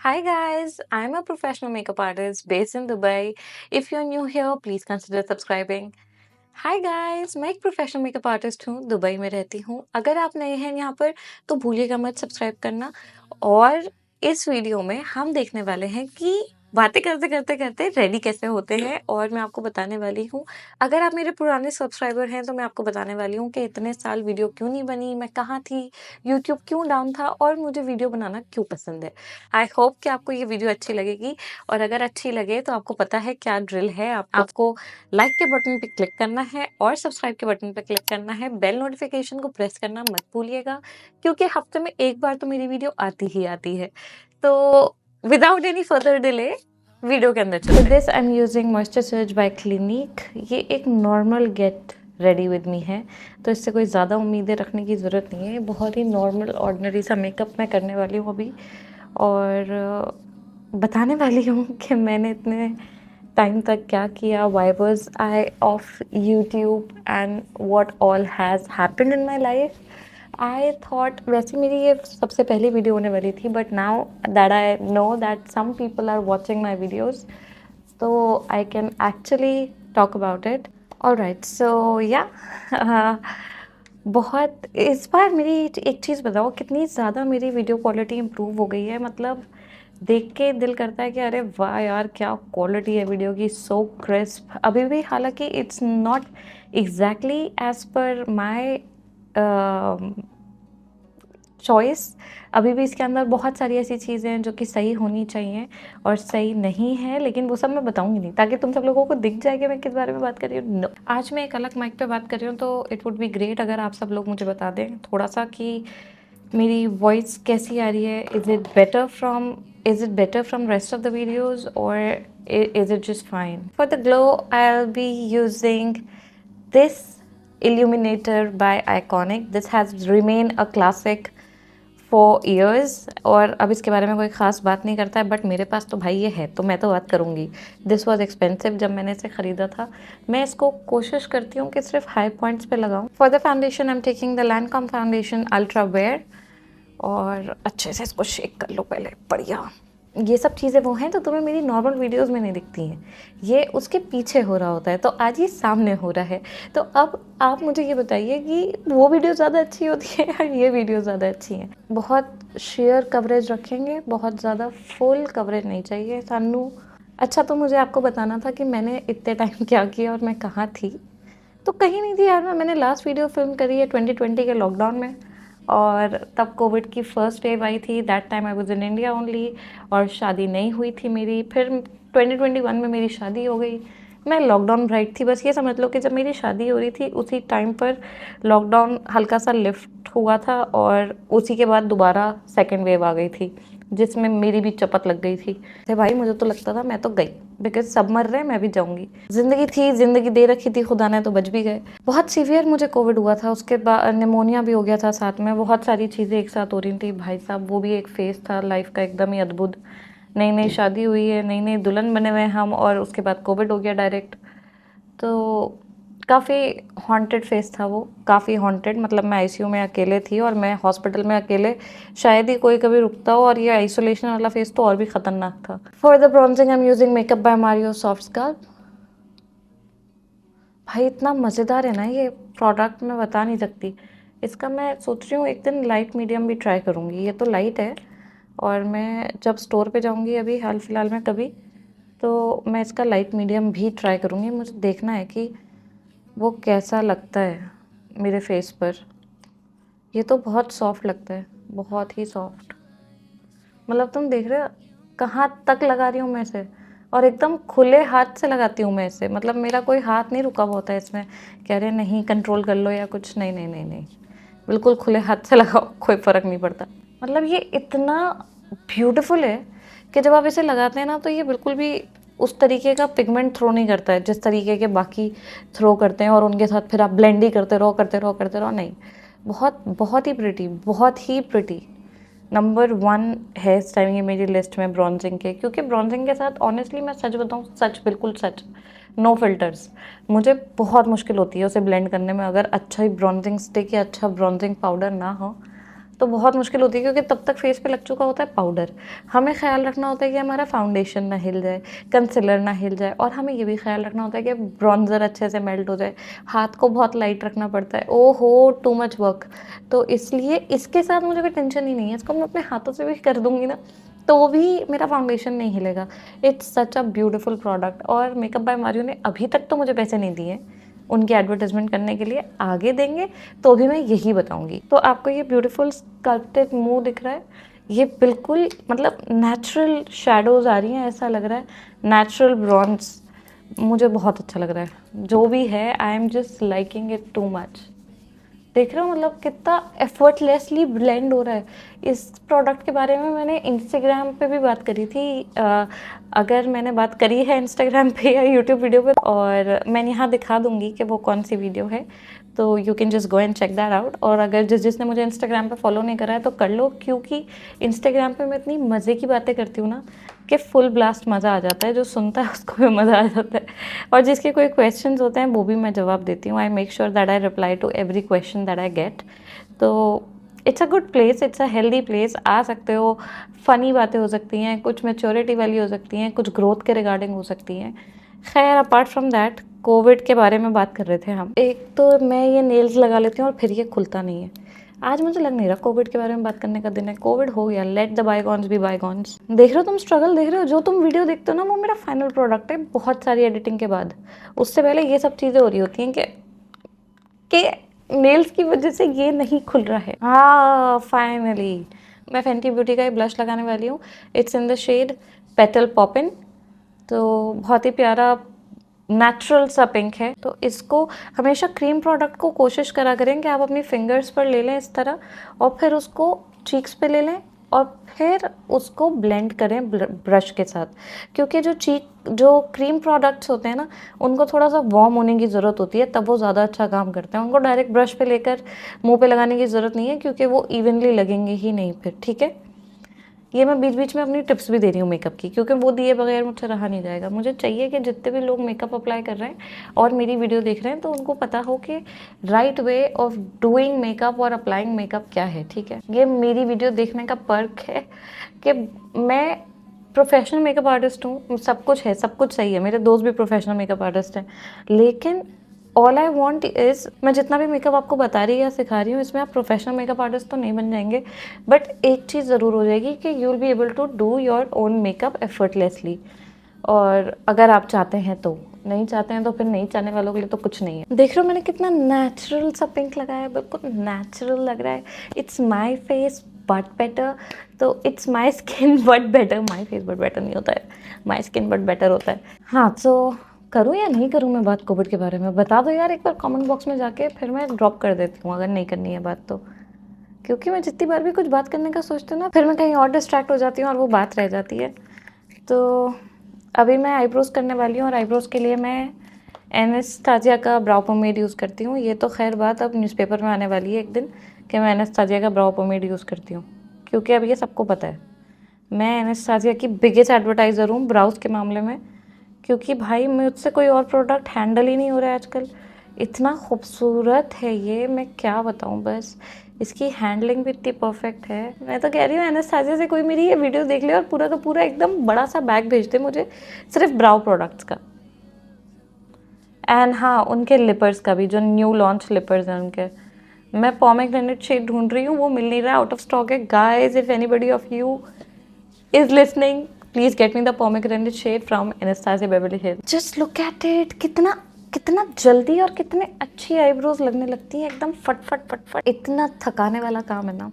Hi guys, I'm a professional makeup artist based in Dubai. If you're new here, please consider subscribing. Hi guys, मैं एक professional makeup artist हूँ, Dubai में रहती हूँ। अगर आप नए हैं यहाँ पर तो भूलिएगा मत सब्सक्राइब करना। और इस वीडियो में हम देखने वाले हैं कि बातें करते करते करते रेडी कैसे होते हैं, और मैं आपको बताने वाली हूँ। अगर आप मेरे पुराने सब्सक्राइबर हैं तो मैं आपको बताने वाली हूँ कि इतने साल वीडियो क्यों नहीं बनी, मैं कहाँ थी, यूट्यूब क्यों डाउन था और मुझे वीडियो बनाना क्यों पसंद है। आई होप कि आपको ये वीडियो अच्छी लगेगी, और अगर अच्छी लगे तो आपको पता है क्या ड्रिल है। आपको लाइक के बटन पे क्लिक करना है और सब्सक्राइब के बटन पे क्लिक करना है। बेल नोटिफिकेशन को प्रेस करना मत भूलिएगा, क्योंकि हफ्ते में एक बार तो मेरी वीडियो आती ही आती है। तो without any further delay video के अंदर चलते हैं। This I am using moisture search by clinic. ये एक normal get ready with me है, तो इससे कोई ज़्यादा उम्मीदें रखने की ज़रूरत नहीं है। ये बहुत ही नॉर्मल ऑर्डिनरी सा मेकअप मैं करने वाली हूँ अभी, और बताने वाली हूँ कि मैंने इतने टाइम तक क्या किया, why was I off YouTube and what all has happened in my life. I thought वैसे मेरी ये सबसे पहली वीडियो होने वाली थी, but now that I know that some people are watching my videos, तो I can actually talk about it. Alright, so या बहुत इस बार मेरी एक चीज़ बताओ, कितनी ज़्यादा मेरी वीडियो क्वालिटी इम्प्रूव हो गई है। मतलब देख के दिल करता है कि अरे वाह यार, क्या क्वालिटी है वीडियो की, सो क्रिस्प। अभी भी हालांकि it's not exactly as per my choice, अभी भी इसके अंदर बहुत सारी ऐसी चीज़ें हैं जो कि सही होनी चाहिए और सही नहीं है, लेकिन वो सब मैं बताऊंगी नहीं, ताकि तुम सब लोगों को दिख जाए कि मैं किस बारे में बात कर रही हूँ। No. आज मैं एक अलग माइक पे बात कर रही हूँ, तो इट वुड बी ग्रेट अगर आप सब लोग मुझे बता दें थोड़ा सा कि मेरी वॉइस कैसी आ रही है। Is it better from rest of the videos, और is it just fine. For the glow I will be using this illuminator by Iconic. This has remained a classic for years, और अब इसके बारे में कोई ख़ास बात नहीं करता है, बट मेरे पास तो भाई ये है तो मैं तो बात करूँगी। दिस वॉज एक्सपेंसिव जब मैंने इसे ख़रीदा था। मैं इसको कोशिश करती हूँ कि सिर्फ हाई पॉइंट्स पे लगाऊँ। For the foundation I am taking the Lancome foundation ultra wear, और अच्छे से इसको शेक कर लो पहले, बढ़िया। ये सब चीज़ें वो हैं तो तुम्हें मेरी नॉर्मल वीडियोस में नहीं दिखती हैं, ये उसके पीछे हो रहा होता है, तो आज ये सामने हो रहा है। तो अब आप मुझे ये बताइए कि वो वीडियो ज़्यादा अच्छी होती है या ये वीडियो ज़्यादा अच्छी है। बहुत शेयर कवरेज रखेंगे, बहुत ज़्यादा फुल कवरेज नहीं चाहिए सानू। अच्छा, तो मुझे आपको बताना था कि मैंने इतने टाइम क्या किया और मैं कहाँ थी। तो कहीं नहीं थी यार, मैंने लास्ट वीडियो फिल्म करी है 2020 के लॉकडाउन में, और तब कोविड की फर्स्ट वेव आई थी। That time I was in India only, और शादी नहीं हुई थी मेरी। फिर 2021 में मेरी शादी हो गई। मैं लॉकडाउन ब्राइड थी, बस ये समझ लो कि जब मेरी शादी हो रही थी उसी टाइम पर लॉकडाउन हल्का सा लिफ्ट हुआ था, और उसी के बाद दोबारा सेकेंड वेव आ गई थी, जिसमें मेरी भी चपत लग गई थी। तो भाई मुझे तो लगता था मैं तो गई, बिकॉज सब मर रहे हैं मैं भी जाऊंगी। जिंदगी थी, जिंदगी दे रखी थी खुदा ने, तो बच भी गए। बहुत सीवियर मुझे कोविड हुआ था, उसके बाद निमोनिया भी हो गया था साथ में, बहुत सारी चीज़ें एक साथ हो रही थी भाई साहब। वो भी एक फेज़ था लाइफ का एकदम ही अद्भुत। नई नई शादी हुई है, नई नई दुल्हन बने हुए हैं हम, और उसके बाद कोविड हो गया डायरेक्ट। तो काफ़ी हॉन्टेड फेस था वो, काफ़ी हॉन्टेड। मतलब मैं आईसीयू में अकेले थी और मैं हॉस्पिटल में अकेले, शायद ही कोई कभी रुकता हो। और ये आइसोलेशन वाला फेस तो और भी ख़तरनाक था। For the bronzing I am using makeup by Mario soft scalp. भाई इतना मज़ेदार है ना ये प्रोडक्ट, मैं बता नहीं सकती। इसका मैं सोच रही हूँ एक दिन लाइट मीडियम भी ट्राई करूँगी। ये तो लाइट है, और मैं जब स्टोर पे जाऊँगी अभी हाल फिलहाल में कभी, तो मैं इसका लाइट मीडियम भी ट्राई करूँगी। मुझे देखना है कि वो कैसा लगता है मेरे फेस पर। ये तो बहुत सॉफ्ट लगता है, बहुत ही सॉफ्ट। मतलब तुम देख रहे हो कहाँ तक लगा रही हूँ मैं इसे, और एकदम खुले हाथ से लगाती हूँ मैं इसे। मतलब मेरा कोई हाथ नहीं रुका हुआ होता है इसमें, कह रहे नहीं कंट्रोल कर लो या कुछ, नहीं नहीं नहीं नहीं, बिल्कुल खुले हाथ से लगाओ, कोई फ़र्क नहीं पड़ता। मतलब ये इतना ब्यूटीफुल है कि जब आप इसे लगाते हैं ना, तो ये बिल्कुल भी उस तरीके का पिगमेंट थ्रो नहीं करता है जिस तरीके के बाकी थ्रो करते हैं, और उनके साथ फिर आप ब्लेंड ही करते रहो करते रहो करते रहो। नहीं, बहुत बहुत ही प्रिटी, बहुत ही प्रिटी। नंबर 1 है इस टाइम ये मेरी लिस्ट में ब्रॉन्जिंग के, क्योंकि ब्रॉन्जिंग के साथ ऑनेस्टली मैं सच बताऊँ, सच बिल्कुल सच, नो फिल्टर्स, मुझे बहुत मुश्किल होती है उसे ब्लेंड करने में। अगर अच्छा ही ब्रॉन्जिंग स्टिक या अच्छा ब्रॉन्जिंग पाउडर ना हो तो बहुत मुश्किल होती है, क्योंकि तब तक फेस पे लग चुका होता है पाउडर। हमें ख्याल रखना होता है कि हमारा फाउंडेशन ना हिल जाए, कंसीलर ना हिल जाए, और हमें ये भी ख्याल रखना होता है कि ब्रॉन्ज़र अच्छे से मेल्ट हो जाए। हाथ को बहुत लाइट रखना पड़ता है। ओहो, टू मच वर्क। तो इसलिए इसके साथ मुझे कोई टेंशन ही नहीं है। इसको मैं अपने हाथों से भी कर दूँगी ना तो भी मेरा फाउंडेशन नहीं हिलेगा। It's such a beautiful product. और मेकअप बाय मारियो ने अभी तक तो मुझे पैसे नहीं दिए उनकी एडवर्टाइजमेंट करने के लिए, आगे देंगे तो भी मैं यही बताऊंगी। तो आपको ये ब्यूटीफुल स्कल्प्टेड मुंह दिख रहा है, ये बिल्कुल मतलब नेचुरल शेडोज़ आ रही हैं, ऐसा लग रहा है नेचुरल ब्रॉन्ज। मुझे बहुत अच्छा लग रहा है जो भी है। आई am just liking it too much. देख रहे हो मतलब कितना एफर्टलेसली ब्लेंड हो रहा है। इस प्रोडक्ट के बारे में मैंने इंस्टाग्राम पे भी बात करी थी। अगर मैंने बात करी है इंस्टाग्राम पे या यूट्यूब वीडियो पे, और मैं यहाँ दिखा दूँगी कि वो कौन सी वीडियो है, तो you can just go and check that out. और अगर जिसने मुझे इंस्टाग्राम पे फॉलो नहीं करा है तो कर लो, क्योंकि इंस्टाग्राम पे मैं इतनी मज़े की बातें करती हूँ ना कि फुल ब्लास्ट मज़ा आ जाता है। जो सुनता है उसको भी मज़ा आ जाता है, और जिसके कोई क्वेश्चंस होते हैं वो भी मैं जवाब देती हूँ। I make sure that I reply to every question that I get. तो it's a good place, it's a healthy place. आ सकते हो, फ़नी बातें हो सकती हैं, कुछ मैच्योरिटी वाली हो सकती हैं, कुछ ग्रोथ के रिगार्डिंग हो सकती हैं। खैर, अपार्ट फ्रॉम दैट, कोविड के बारे में बात कर रहे थे हम। एक तो मैं ये नेल्स लगा लेती हूँ और फिर ये खुलता नहीं है। आज मुझे लग नहीं रहा कोविड के बारे में बात करने का दिन है। कोविड हो गया, let the bygones be bygones. देख रहे हो तुम स्ट्रगल, देख रहे हो जो तुम वीडियो देखते हो ना, वो मेरा फाइनल प्रोडक्ट है बहुत सारी एडिटिंग के बाद। उससे पहले ये सब चीज़ें हो रही होती हैं कि नेल्स की वजह से ये नहीं खुल रहा है। हाँ, फाइनली मैं फैंटी ब्यूटी का ये ब्लश लगाने वाली हूँ। It's in the shade petal poppin. तो बहुत ही प्यारा नेचुरल सा पिंक है। तो इसको हमेशा क्रीम प्रोडक्ट को कोशिश करा करें कि आप अपनी फिंगर्स पर ले लें इस तरह, और फिर उसको चीक्स पे ले लें और फिर उसको ब्लेंड करें ब्रश के साथ। क्योंकि जो क्रीम प्रोडक्ट्स होते हैं ना, उनको थोड़ा सा वार्म होने की ज़रूरत होती है, तब वो ज़्यादा अच्छा काम करते हैं। उनको डायरेक्ट ब्रश पे लेकर मुंह पे लगाने की ज़रूरत नहीं है, क्योंकि वो इवनली लगेंगे ही नहीं फिर। ठीक है, ये मैं बीच बीच में अपनी टिप्स भी दे रही हूँ मेकअप की, क्योंकि वो दिए बगैर मुझसे रहा नहीं जाएगा। मुझे चाहिए कि जितने भी लोग मेकअप अप्लाई कर रहे हैं और मेरी वीडियो देख रहे हैं, तो उनको पता हो कि right way of doing makeup और अप्लाइंग मेकअप क्या है। ठीक है, ये मेरी वीडियो देखने का पर्क है कि मैं प्रोफेशनल मेकअप आर्टिस्ट हूँ। सब कुछ है, सब कुछ सही है, मेरे दोस्त भी प्रोफेशनल मेकअप आर्टिस्ट हैं, लेकिन ऑल आई वॉन्ट इज़, मैं जितना भी मेकअप आपको बता रही या सिखा रही हूँ, इसमें आप प्रोफेशनल मेकअप आर्टिस्ट तो नहीं बन जाएंगे, बट एक चीज़ ज़रूर हो जाएगी कि you will be able to do your own makeup effortlessly. और अगर आप चाहते हैं तो, नहीं चाहते हैं तो फिर नहीं चाहने वालों के लिए तो कुछ नहीं है। देख रहे हो मैंने कितना नेचुरल सा पिंक लगाया है, बिल्कुल नेचुरल लग रहा है। It's my face but better, तो it's my skin but better. My face but better नहीं होता है, माई स्किन बट बेटर होता है। हाँ, तो करूँ या नहीं करूँ मैं बात कोविड के बारे में? बता दो यार एक बार कमेंट बॉक्स में जाके, फिर मैं ड्रॉप कर देती हूँ अगर नहीं करनी है बात तो। क्योंकि मैं जितनी बार भी कुछ बात करने का सोचती हूँ ना, फिर मैं कहीं और डिस्ट्रैक्ट हो जाती हूँ और वो बात रह जाती है। तो अभी मैं आईब्रोज़ करने वाली हूँ, और आईब्रोज़ के लिए मैं एनास्टेसिया का ब्राउ पोमेड यूज़ करती हूँ। ये तो खैर बात अब न्यूज़पेपर में आने वाली है एक दिन कि मैं एनास्टेसिया का ब्राउ पोमेड यूज़ करती हूँ, क्योंकि अब ये सबको पता है। मैं एनास्टेसिया की बिगेस्ट एडवर्टाइज़र हूँ ब्राउज़ के मामले में, क्योंकि भाई मुझसे कोई और प्रोडक्ट हैंडल ही नहीं हो रहा है आजकल। इतना खूबसूरत है ये, मैं क्या बताऊँ, बस इसकी हैंडलिंग भी इतनी परफेक्ट है। मैं तो कह रही हूँ एनास्टेसिया से कोई मेरी ये वीडियो देख ले और पूरा का पूरा एकदम बड़ा सा बैग भेज दे मुझे सिर्फ ब्राउ प्रोडक्ट्स का। एंड हाँ, उनके लिपर्स का भी, जो न्यू लॉन्च लिपर्स हैं उनके। मैं पोमेग्रेनेट शेड ढूंढ रही हूँ, वो मिल नहीं रहा, आउट ऑफ स्टॉक है। Guys, if anybody of you is listening, please get me the pomegranate shade from Anastasia Beverly Hills. Just look at it, कितना जल्दी और कितने अच्छी आईब्रोज लगने लगती हैं, एकदम फट फट फट फट। इतना थकाने वाला काम है ना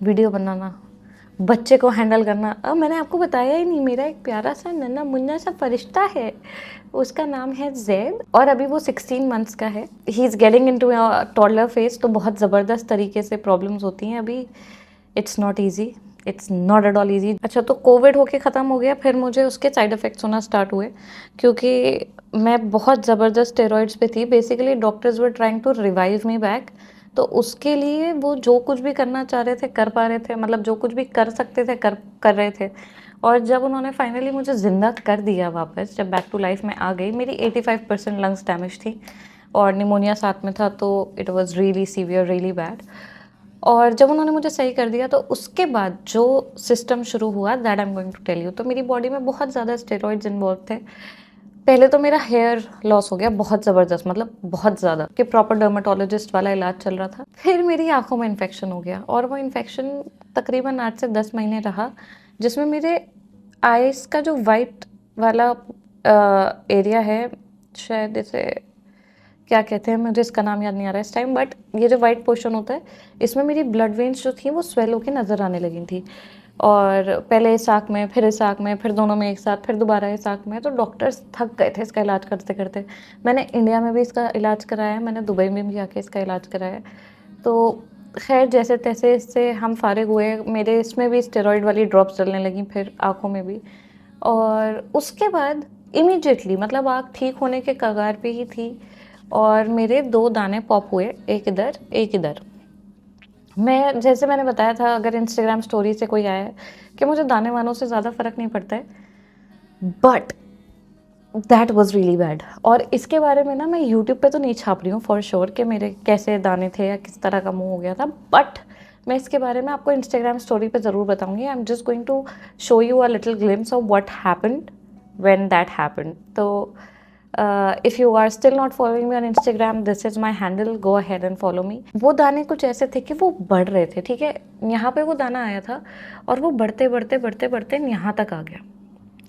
वीडियो बनाना, बच्चे को हैंडल करना। अब मैंने आपको बताया ही नहीं, मेरा एक प्यारा सा नन्हा मुन्ना सा फरिश्ता है, उसका नाम है जैद, और अभी वो 16 मंथ्स का है। He is getting into a toddler phase, तो बहुत ज़बरदस्त तरीके से प्रॉब्लम्स होती हैं अभी। It's not easy, it's not at all easy. अच्छा, तो कोविड होके ख़त्म हो गया, फिर मुझे उसके साइड इफ़ेक्ट्स होना स्टार्ट हुए, क्योंकि मैं बहुत ज़बरदस्त स्टेरॉइड्स पे थी। Basically doctors were trying to revive me back, तो उसके लिए वो जो कुछ भी करना चाह रहे थे कर पा रहे थे, मतलब जो कुछ भी कर सकते थे कर रहे थे। और जब उन्होंने फाइनली मुझे ज़िंदा कर दिया वापस, जब बैक टू लाइफ में आ गई, मेरी 85% लंग्स डैमेज थी और निमोनिया साथ में था, तो it was really severe, really bad. और जब उन्होंने मुझे सही कर दिया तो उसके बाद जो सिस्टम शुरू हुआ that I am going to tell you. तो मेरी बॉडी में बहुत ज़्यादा स्टेरॉइड्स इन्वॉल्व थे। पहले तो मेरा हेयर लॉस हो गया बहुत ज़बरदस्त, मतलब बहुत ज़्यादा, कि प्रॉपर डर्माटोलॉजिस्ट वाला इलाज चल रहा था। फिर मेरी आंखों में इन्फेक्शन हो गया और वो इन्फेक्शन तकरीबन 8 से 10 महीने रहा, जिसमें मेरे आइज़ का जो वाइट वाला एरिया है, शायद इसे क्या कहते हैं, मुझे इसका नाम याद नहीं आ रहा है इस टाइम, बट ये जो वाइट पोर्शन होता है इसमें मेरी ब्लड वेन्स जो थी वो स्वेल होकर नज़र आने लगी थी। और पहले इस आँख में, फिर इस आँख में, फिर दोनों में एक साथ, फिर दोबारा इस आँख में। तो डॉक्टर्स थक गए थे इसका इलाज करते करते। मैंने इंडिया में भी इसका इलाज कराया, मैंने दुबई में भी आके इसका इलाज कराया। तो खैर जैसे तैसे इससे हम फारिग हुए। मेरे इसमें भी स्टेरॉइड वाली ड्रॉप्स चलने लगी, फिर आँखों में भी। और उसके बाद इमीडिएटली, मतलब आँख ठीक होने के कगार पे ही थी और मेरे 2 दाने पॉप हुए, एक इधर एक इधर। मैं, जैसे मैंने बताया था, अगर इंस्टाग्राम स्टोरी से कोई आया है कि मुझे दाने वानों से ज़्यादा फ़र्क नहीं पड़ता है, but that was really bad. और इसके बारे में ना मैं यूट्यूब पे तो नहीं छाप रही हूँ फॉर श्योर कि मेरे कैसे दाने थे या किस तरह का मुंह हो गया था, बट मैं इसके बारे में आपको इंस्टाग्राम स्टोरी पे ज़रूर बताऊँगी। I am just going to show you a little glimpse of what happened when that happened. तो if you are still not following me on Instagram, this is my handle, go ahead and follow me। वो दाने कुछ ऐसे थे कि वो बढ़ रहे थे, ठीक है, यहाँ पे वो दाना आया था और वो बढ़ते बढ़ते बढ़ते बढ़ते यहाँ तक आ गया,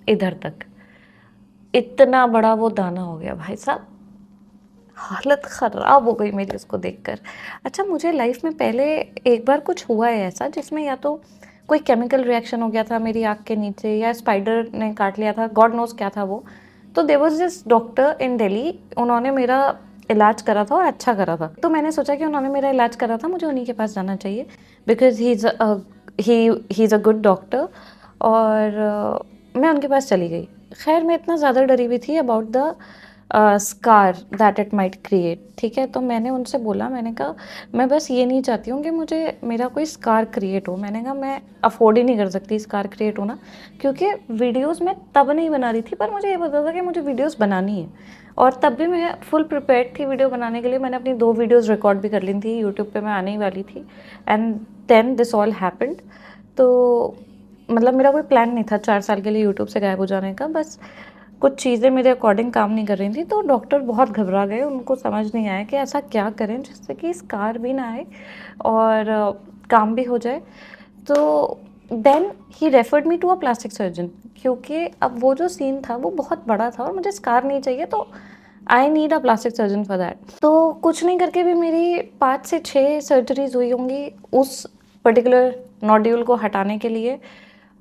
इधर तक। इतना बड़ा वो दाना हो गया भाई साहब, हालत ख़राब हो गई मेरी उसको देखकर। अच्छा, मुझे लाइफ में पहले एक बार कुछ हुआ है ऐसा जिसमें या तो कोई केमिकल रिएक्शन हो गया था मेरी आँख के नीचे, या स्पाइडर ने काट लिया था, गॉड नोज क्या था वो। तो देयर वाज दिस डॉक्टर इन दिल्ली, उन्होंने मेरा इलाज करा था और अच्छा करा था। तो मैंने सोचा कि उन्होंने मेरा इलाज करा था, मुझे उन्हीं के पास जाना चाहिए, because he is a good doctor. और मैं उनके पास चली गई। खैर मैं इतना ज़्यादा डरी हुई थी about the scar that it might create, ठीक है। तो मैंने उनसे बोला, मैंने कहा मैं बस ये नहीं चाहती हूँ कि मुझे मेरा कोई स्कार क्रिएट हो। मैंने कहा मैं अफोर्ड ही नहीं कर सकती स्कार क्रिएट होना, क्योंकि वीडियोस मैं तब नहीं बना रही थी, पर मुझे ये पता था कि मुझे वीडियोस बनानी है। और तब भी मैं फुल प्रिपेयर्ड थी वीडियो बनाने के लिए। मैंने अपनी 2 वीडियोज़ रिकॉर्ड भी कर ली थी, यूट्यूब पर मैं आने ही वाली थी। And then this all happened. तो मतलब मेरा कोई प्लान नहीं था 4 साल के लिए यूट्यूब से गायब हो जाने का, बस कुछ चीज़ें मेरे अकॉर्डिंग काम नहीं कर रही थी। तो डॉक्टर बहुत घबरा गए, उनको समझ नहीं आया कि ऐसा क्या करें जिससे कि स्कार भी ना आए और काम भी हो जाए। तो then he referred me to a plastic surgeon, क्योंकि अब वो जो सीन था वो बहुत बड़ा था और मुझे स्कार नहीं चाहिए, तो I need a plastic surgeon for that. तो कुछ नहीं करके भी मेरी 5 से 6 सर्जरीज हुई होंगी उस पर्टिकुलर नोड्यूल को हटाने के लिए।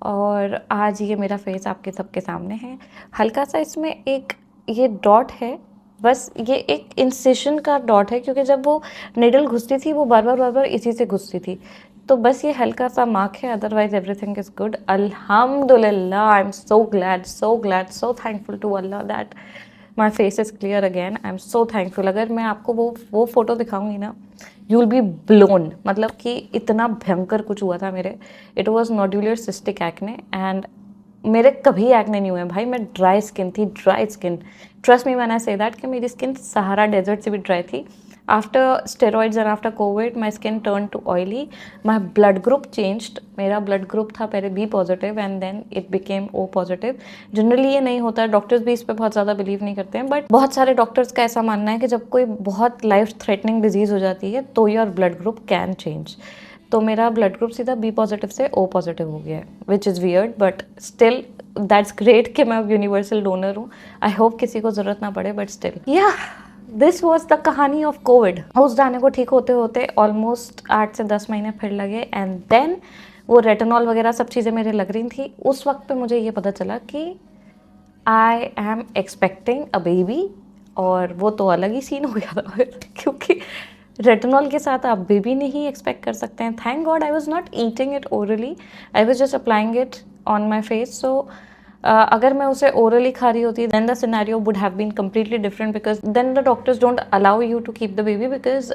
और आज ये मेरा फेस आपके सबके सामने है। हल्का सा इसमें एक ये डॉट है, बस ये एक इंसिशन का डॉट है, क्योंकि जब वो निडल घुसती थी वो बार बार इसी से घुसती थी। तो बस ये हल्का सा मार्क है, अदरवाइज एवरीथिंग इज़ गुड। अल्हम्दुलिल्लाह, I am so glad, so thankful to Allah that my face is clear again. I am so thankful. अगर मैं आपको वो फ़ोटो दिखाऊंगी ना, यू विल बी ब्लोन, मतलब कि इतना भयंकर कुछ हुआ था मेरे। It was nodular cystic acne and मेरे कभी एक्ने नहीं हुए भाई। मैं ड्राई स्किन थी, dry skin. Trust me when I say that कि मेरी स्किन सहारा डेजर्ट से भी ड्राई थी। After steroids and after Covid my skin turn to oily. My blood group changed. मेरा ब्लड ग्रुप था पहले B positive and then it became O positive. Generally ये नहीं होता है, डॉक्टर्स भी इस पर बहुत ज़्यादा बिलीव नहीं करते हैं, बट बहुत सारे डॉक्टर्स का ऐसा मानना है कि जब कोई बहुत लाइफ थ्रेटनिंग डिजीज़ हो जाती है तो your blood group can change. तो मेरा ब्लड ग्रुप सीधा बी पॉजिटिव से ओ पॉजिटिव हो गया है, which is weird, but still that's great कि मैं अब यूनिवर्सल डोनर हूँ। आई होप किसी को ज़रूरत ना पड़े, बट स्टिल या दिस वॉज द कहानी ऑफ कोविड। उस दाने को ठीक होते होते ऑलमोस्ट 8 से 10 महीने फिर लगे एंड देन वो रेटिनॉल वगैरह सब चीज़ें मेरे लग रही थी। उस वक्त पे मुझे ये पता चला कि I am expecting a baby, और वो तो अलग ही सीन हो गया था फिर, क्योंकि रेटिनॉल के साथ आप बेबी नहीं एक्सपेक्ट कर सकते हैं। Thank God I was not eating it orally, I was just applying it on my face. So अगर मैं उसे ओरली खा रही होती then the scenario would have been completely different, because then the doctors don't allow you to keep the baby, because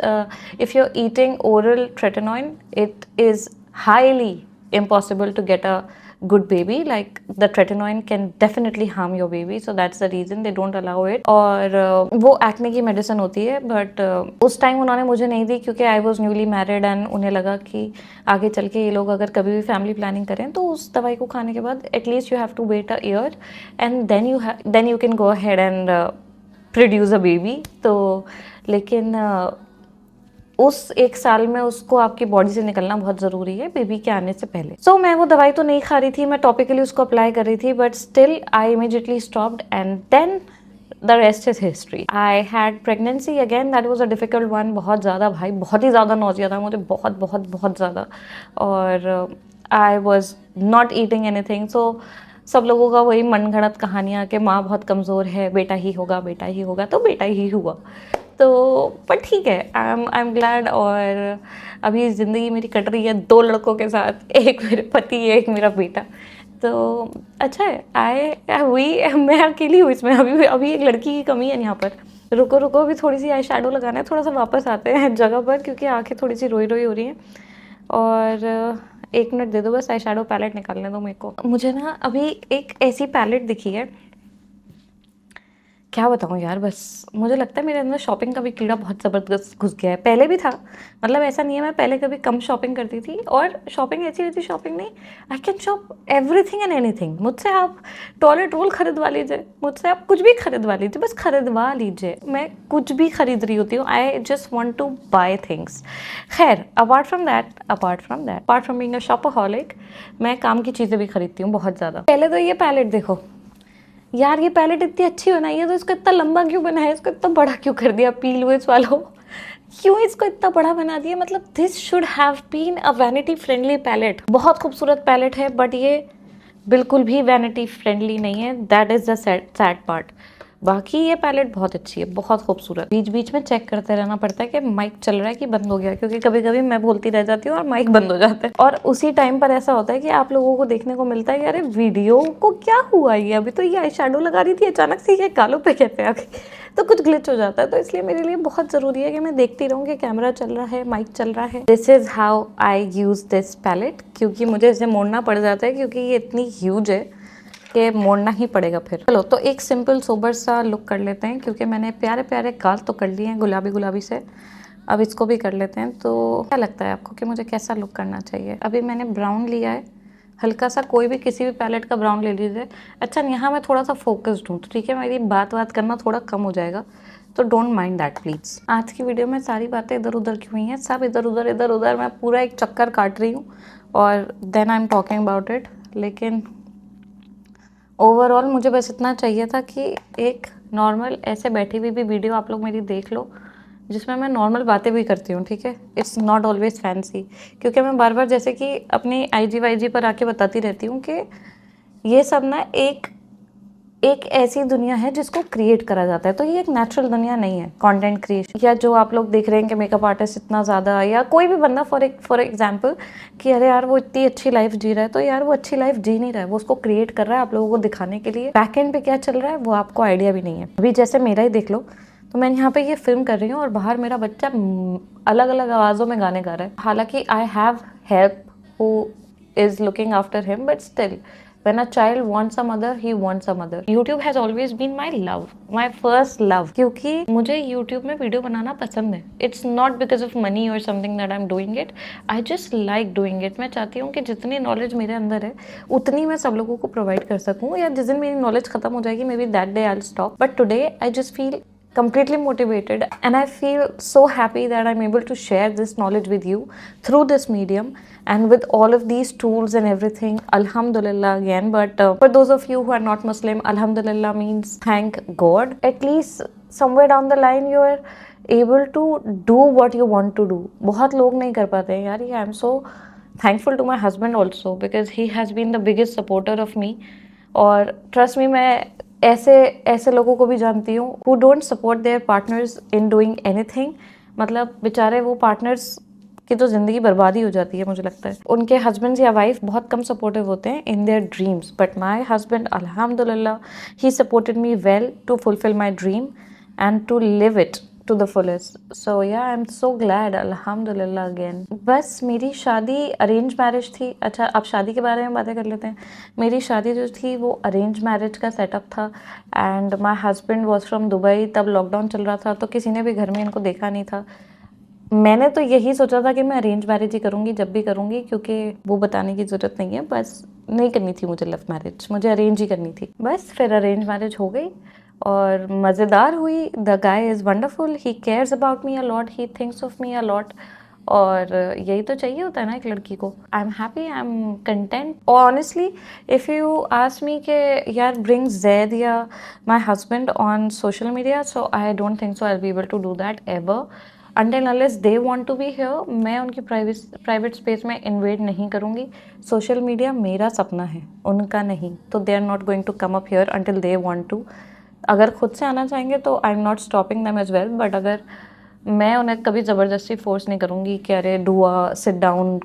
if you're eating oral tretinoin, it is highly impossible to get a good baby. Like the tretinoin can definitely harm your baby, so that's the reason they don't allow it. और वो acne की medicine होती है, but उस time उन्होंने मुझे नहीं दी क्योंकि I was newly married and उन्हें लगा कि आगे चल के ये लोग अगर कभी भी फैमिली प्लानिंग करें तो उस दवाई को खाने के बाद at least you have to wait a year and then you can go ahead and produce a baby. तो लेकिन उस एक साल में उसको आपकी बॉडी से निकलना बहुत ज़रूरी है बेबी के आने से पहले. सो मैं वो दवाई तो नहीं खा रही थी, मैं टॉपिकली उसको अप्लाई कर रही थी, but still I immediately stopped and then the rest is history. I had pregnancy again, that was a difficult one. बहुत ज़्यादा भाई, बहुत ही ज़्यादा नौजिया था मुझे, बहुत बहुत बहुत ज़्यादा. और I was not eating anything. So सब लोगों का वही मनगढ़ंत कहानियाँ कि माँ बहुत कमज़ोर है, बेटा ही होगा बेटा ही होगा, तो बेटा ही हुआ. तो पर ठीक है, आई एम ग्लैड. और अभी ज़िंदगी मेरी कट रही है 2 लड़कों के साथ, एक मेरे पति एक मेरा बेटा. तो अच्छा है. मैं अकेली हूँ इसमें. अभी एक लड़की की कमी है यहाँ पर. रुको अभी थोड़ी सी आई शेडो लगाना है, थोड़ा सा वापस आते हैं जगह पर क्योंकि आंखें थोड़ी सी रोई हो रही हैं. और 1 मिनट दे दो बस, आई शेडो पैलेट निकालने दो मेरे को. मुझे ना अभी एक ऐसी पैलेट दिखी है, क्या बताऊँ यार. बस मुझे लगता है मेरे अंदर शॉपिंग का भी कीड़ा बहुत ज़बरदस्त घुस गया है. पहले भी था, मतलब ऐसा नहीं है मैं पहले कभी कम शॉपिंग करती थी. और शॉपिंग ऐसी रहती, शॉपिंग नहीं, I can shop everything and anything. मुझसे आप टॉयलेट रोल खरीदवा लीजिए, मुझसे आप कुछ भी खरीदवा लीजिए, बस खरीदवा लीजिए. मैं कुछ भी खरीद रही होती हूँ. I just want to buy things. खैर, apart from being a shopaholic, मैं काम की चीज़ें भी खरीदती हूँ बहुत ज़्यादा. पहले तो ये पैलेट देखो यार, ये पैलेट इतनी अच्छी बनाई है तो इसको इतना लंबा क्यों बनाया, इसको इतना बड़ा क्यों कर दिया. पी लुइस वालों, क्यों इसको इतना बड़ा बना दिया. मतलब this should have been a vanity friendly palette. बहुत खूबसूरत पैलेट है, बट ये बिल्कुल भी वैनिटी फ्रेंडली नहीं है. That is the sad part. बाकी ये पैलेट बहुत अच्छी है, बहुत खूबसूरत. बीच बीच में चेक करते रहना पड़ता है कि माइक चल रहा है कि बंद हो गया, क्योंकि कभी कभी मैं बोलती रह जाती हूँ और माइक बंद हो जाता है. और उसी टाइम पर ऐसा होता है कि आप लोगों को देखने को मिलता है कि अरे वीडियो को क्या हुआ, ये अभी तो ये आई शेडो लगा रही थी, अचानक से ये गालों पे कैसे आ गई. तो कुछ ग्लिच हो जाता है. तो इसलिए मेरे लिए बहुत ज़रूरी है कि मैं देखती रहूँ कि कैमरा चल रहा है, माइक चल रहा है. This is how I use this palette, क्योंकि मुझे इसे मोड़ना पड़ जाता है क्योंकि ये इतनी ह्यूज है कि मोड़ना ही पड़ेगा फिर. चलो तो एक सिंपल सोबर सा लुक कर लेते हैं, क्योंकि मैंने प्यारे प्यारे गाल तो कर लिए हैं गुलाबी से. अब इसको भी कर लेते हैं. तो क्या लगता है आपको कि मुझे कैसा लुक करना चाहिए. अभी मैंने ब्राउन लिया है, हल्का सा, कोई भी किसी भी पैलेट का ब्राउन ले लीजिए. अच्छा, यहाँ मैं थोड़ा सा फोकस्ड हूँ तो ठीक है, मेरी बात करना थोड़ा कम हो जाएगा, तो डोंट माइंड दैट प्लीज़. आज की वीडियो में सारी बातें इधर उधर की हुई हैं, सब इधर उधर मैं पूरा एक चक्कर काट रही हूँ और then I am talking about it. लेकिन ओवरऑल मुझे बस इतना चाहिए था कि एक नॉर्मल ऐसे बैठी हुई भी वीडियो आप लोग मेरी देख लो, जिसमें मैं नॉर्मल बातें भी करती हूँ. ठीक है, इट्स नॉट ऑलवेज फैंसी, क्योंकि मैं बार बार जैसे कि अपनी IG वाईजी पर आके बताती रहती हूँ कि ये सब ना एक ऐसी दुनिया है जिसको क्रिएट करा जाता है. तो ये एक नेचुरल दुनिया नहीं है कंटेंट क्रिएशन, या जो आप लोग देख रहे हैं कि मेकअप आर्टिस्ट इतना ज़्यादा, या कोई भी बंदा फॉर एग्जांपल कि अरे यार वो इतनी अच्छी लाइफ जी रहा है, तो यार वो अच्छी लाइफ जी नहीं रहा है, वो उसको क्रिएट कर रहा है आप लोगों को दिखाने के लिए. बैक एंड पे क्या चल रहा है वो आपको आइडिया भी नहीं है. अभी जैसे मेरा ही देख लो, तो मैं यहाँ पे ये फिल्म कर रही हूँ और बाहर मेरा बच्चा अलग अलग आवाज़ों में गाने गा रहा है. हालांकि I have help who is looking after him, but still when a child wants a mother, he wants a mother. YouTube has always been my love, my first love, क्योंकि मुझे YouTube में वीडियो बनाना पसंद है. It's not because of money or something that I'm doing it. I just like doing it. मैं चाहती हूँ कि जितनी नॉलेज मेरे अंदर है उतनी मैं सब लोगों को प्रोवाइड कर सकूँ, या जिस दिन मेरी नॉलेज खत्म हो जाएगी, maybe that day I'll stop. But today I just feel completely motivated and I feel so happy that I'm able to share this knowledge with you through this medium and with all of these tools and everything. Alhamdulillah again. But for those of you who are not Muslim, Alhamdulillah means thank God. At least somewhere down the line you are able to do what you want to do. बहुत लोग नहीं कर पाते हैं यार. I am so thankful to my husband also because he has been the biggest supporter of me. और trust me, मैं ऐसे लोगों को भी जानती हूँ who don't support their partners in doing anything. मतलब बेचारे वो पार्टनर्स की तो ज़िंदगी बर्बादी हो जाती है. मुझे लगता है उनके हस्बैंड या वाइफ बहुत कम सपोर्टिव होते हैं in their dreams, but my husband, alhamdulillah, he supported me well to fulfill my dream and to live it to the fullest. So yeah, I'm so glad, अल्हम्दुलिल्लाह again. बस मेरी शादी arrange marriage थी. अच्छा, अब शादी के बारे में बातें कर लेते हैं. मेरी शादी जो थी वो अरेंज मैरिज का सेटअप था and my husband was from Dubai. तब लॉकडाउन चल रहा था तो किसी ने भी घर में इनको देखा नहीं था. मैंने तो यही सोचा था कि मैं अरेंज मैरिज ही करूँगी जब भी करूँगी, क्योंकि वो बताने की ज़रूरत नहीं है. बस नहीं करनी थी मुझे लव मैरिज, मुझे अरेंज ही करनी थी. बस फिर अरेंज मैरिज हो गई और मज़ेदार हुई. The guy is wonderful, he cares about me a lot, he thinks of me a lot. और यही तो चाहिए होता है ना एक लड़की को. I am happy, I am content. Honestly if you ask me के यार ब्रिंग जैद या my husband on social media, so I don't think so I will be able to do that ever until unless they want to be here. मैं उनकी private space में invade नहीं करूँगी. Social media मेरा सपना है, उनका नहीं. तो they are not going to come up here until they want to. अगर खुद से आना चाहेंगे तो I am not stopping them as well, but अगर मैं उन्हें कभी ज़बरदस्ती फोर्स नहीं करूँगी कि अरे do a sit down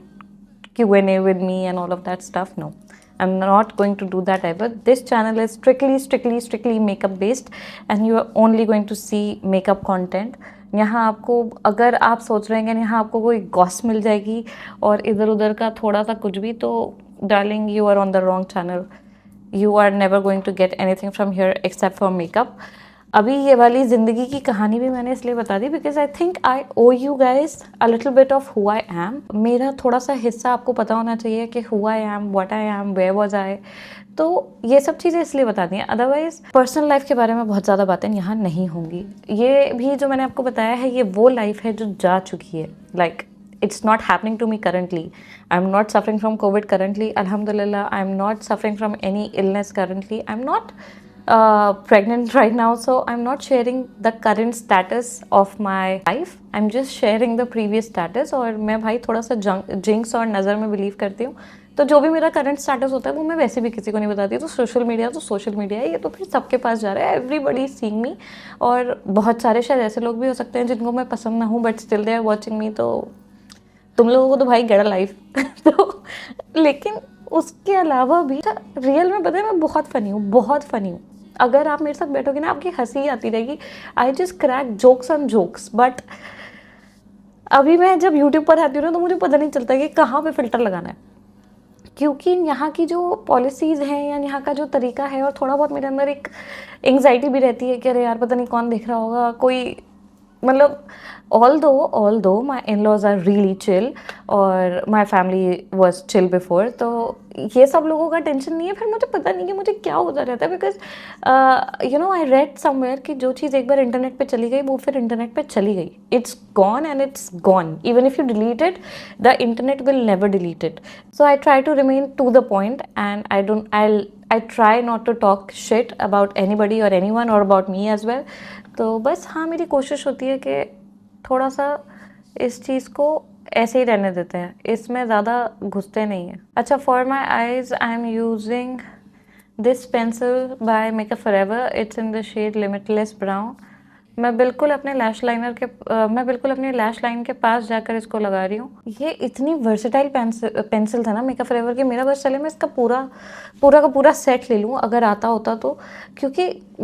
Q&A with me and all of that stuff. No, I'm not going to do that ever. This channel is strictly makeup based and you are only going to see makeup content. यहाँ आपको, अगर आप सोच रहे हैं कि यहाँ आपको कोई गॉस मिल जाएगी और इधर उधर का थोड़ा सा कुछ भी, तो darling you are on the wrong channel. You are never going to get anything from here except for makeup. अभी ये वाली ज़िंदगी की कहानी भी मैंने इसलिए बता दी because I think I owe you guys a little bit of who I am. मेरा थोड़ा सा हिस्सा आपको पता होना चाहिए कि who I am, what I am, where was I. तो ये सब चीज़ें इसलिए बता दी हैं, अदरवाइज पर्सनल लाइफ के बारे में बहुत ज़्यादा बातें यहाँ नहीं होंगी. ये भी जो मैंने आपको बताया है ये वो लाइफ है जो जा चुकी है. Like it's not happening to me currently. I'm not suffering from COVID currently, alhamdulillah. I'm not suffering from any illness currently. I'm not pregnant right now, so I'm not sharing the current status of my life. I'm just sharing the previous status. और मैं भाई थोड़ा सा jinx और नज़र में believe करती हूँ, तो जो भी मेरा करंट स्टेटस होता है वो मैं वैसे भी किसी को नहीं बताती. तो सोशल मीडिया है, ये तो फिर सबके पास जा रहा है. एवरीबडी सीइंग मी. और बहुत सारे शायद ऐसे लोग भी हो सकते हैं जिनको मैं पसंद ना हूँ but still they are watching me. तो तुम लोगों को तो भाई गेट अ लाइफ. तो लेकिन उसके अलावा भी रियल में पता है मैं बहुत फ़नी हूँ. अगर आप मेरे साथ बैठोगे ना आपकी हंसी आती रहेगी. I just crack jokes on jokes. But अभी मैं जब यूट्यूब पर आती हूँ ना तो मुझे पता नहीं चलता कि कहाँ पे फ़िल्टर लगाना है, क्योंकि यहाँ की जो पॉलिसीज़ हैं या यहाँ का जो तरीका है, और थोड़ा बहुत मेरे अंदर एक एंग्जाइटी भी रहती है कि अरे यार पता नहीं कौन देख रहा होगा. कोई मतलब although my in-laws are really chill और my family was chill before, तो ये सब लोगों का टेंशन नहीं है. फिर मुझे पता नहीं कि मुझे क्या होता रहता है because you know I read somewhere कि जो चीज़ एक बार इंटरनेट पे चली गई वो फिर इंटरनेट पे चली गई. It's gone and it's gone. Even if you delete it the internet will never delete it. So I try to remain to the point and I try not to talk shit about anybody or anyone or about me as well. तो बस हाँ, मेरी कोशिश होती है कि थोड़ा सा इस चीज़ को ऐसे ही रहने देते हैं, इसमें ज़्यादा घुसते नहीं हैं. अच्छा, for my eyes I am using this pencil by Makeup Forever. It's in the shade limitless brown. मैं बिल्कुल अपने लैश लाइन के पास जाकर इसको लगा रही हूँ. ये इतनी वर्सेटाइल पेंसिल था ना मेकअप फॉरएवर की, मेरा बस चले मैं इसका पूरा सेट ले लूँ अगर आता होता तो. क्योंकि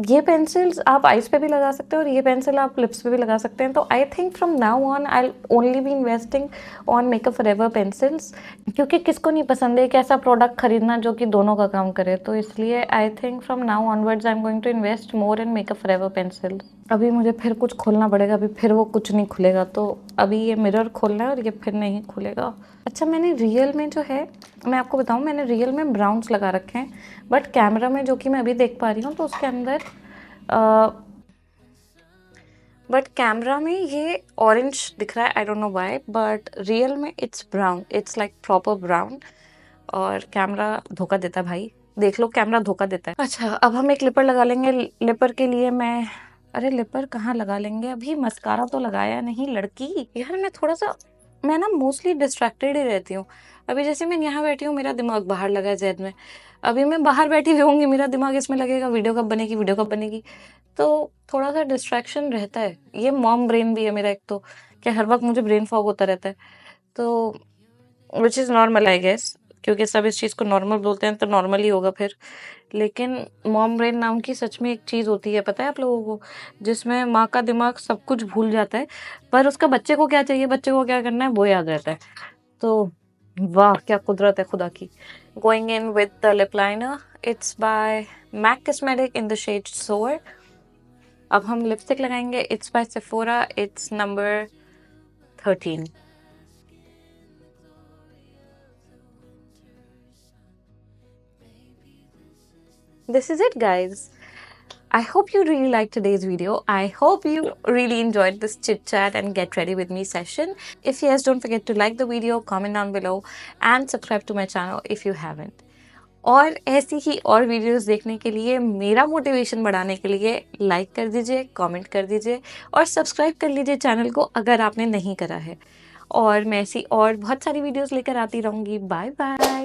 ये पेंसिल्स आप आइज पे भी लगा सकते हैं और ये पेंसिल आप लिप्स पे भी लगा सकते हैं. तो आई think from now on I will only be investing on makeup Forever pencils, क्योंकि किसको नहीं पसंद है एक ऐसा प्रोडक्ट खरीदना जो कि दोनों का काम करे. तो इसलिए I think from now onwards I am going to invest more in Makeup Forever pencils. अभी मुझे फिर कुछ खोलना पड़ेगा, अभी फिर वो कुछ नहीं खुलेगा. तो अभी ये मिरर खोलना है और ये फिर नहीं खुलेगा. अच्छा, मैंने रियल में जो है, मैं आपको बताऊं, मैंने रियल में ब्राउन्स लगा रखे हैं, बट कैमरा में जो कि मैं अभी देख पा रही हूँ तो उसके अंदर बट कैमरा में ये ऑरेंज दिख रहा है. I don't know why, but real में it's brown. It's like proper brown. और कैमरा धोखा देता है भाई, देख लो, कैमरा धोखा देता है. अच्छा, अब हम एक लिपर लगा लेंगे. लिपर के लिए अरे लिपर कहाँ लगा लेंगे, अभी मस्कारा तो लगाया नहीं लड़की. यार मैं ना मोस्टली डिस्ट्रैक्टेड ही रहती हूँ. अभी जैसे मैं यहाँ बैठी हूँ मेरा दिमाग बाहर लगा है जैद में. अभी मैं बाहर बैठी हुई होंगी मेरा दिमाग इसमें लगेगा वीडियो कब बनेगी. तो थोड़ा सा डिस्ट्रैक्शन रहता है. ये मॉम ब्रेन भी है मेरा एक, तो क्या हर वक्त मुझे ब्रेन फॉग होता रहता है. तो which is normal I guess. क्योंकि सब इस चीज़ को नॉर्मल बोलते हैं तो नॉर्मल ही होगा फिर। लेकिन मॉम ब्रेन नाम की सच में एक चीज़ होती है, पता है आप लोगों को? जिसमें माँ का दिमाग सब कुछ भूल जाता है, पर उसका बच्चे को क्या चाहिए, बच्चे को क्या करना है, वो याद रहता है। तो वाह! क्या कुदरत है खुदा की। Going in with the lip liner, it's by MAC cosmetic in the shade soar. अब हम लिपस्टिक लगाएंगे, it's by Sephora, it's number 13। This is it, guys. I hope you really liked today's video. I hope you really enjoyed this chit chat and get ready with me session. If yes, don't forget to like the video, comment down below and subscribe to my channel if you haven't. और ऐसी ही और videos देखने के लिए, मेरा motivation बढ़ाने के लिए लाइक कर दीजिए, कमेंट कर दीजिए और सब्सक्राइब कर लीजिए चैनल को अगर आपने नहीं करा है। और मैं ऐसी और बहुत सारी वीडियोस लेकर आती रहूँगी। Bye bye.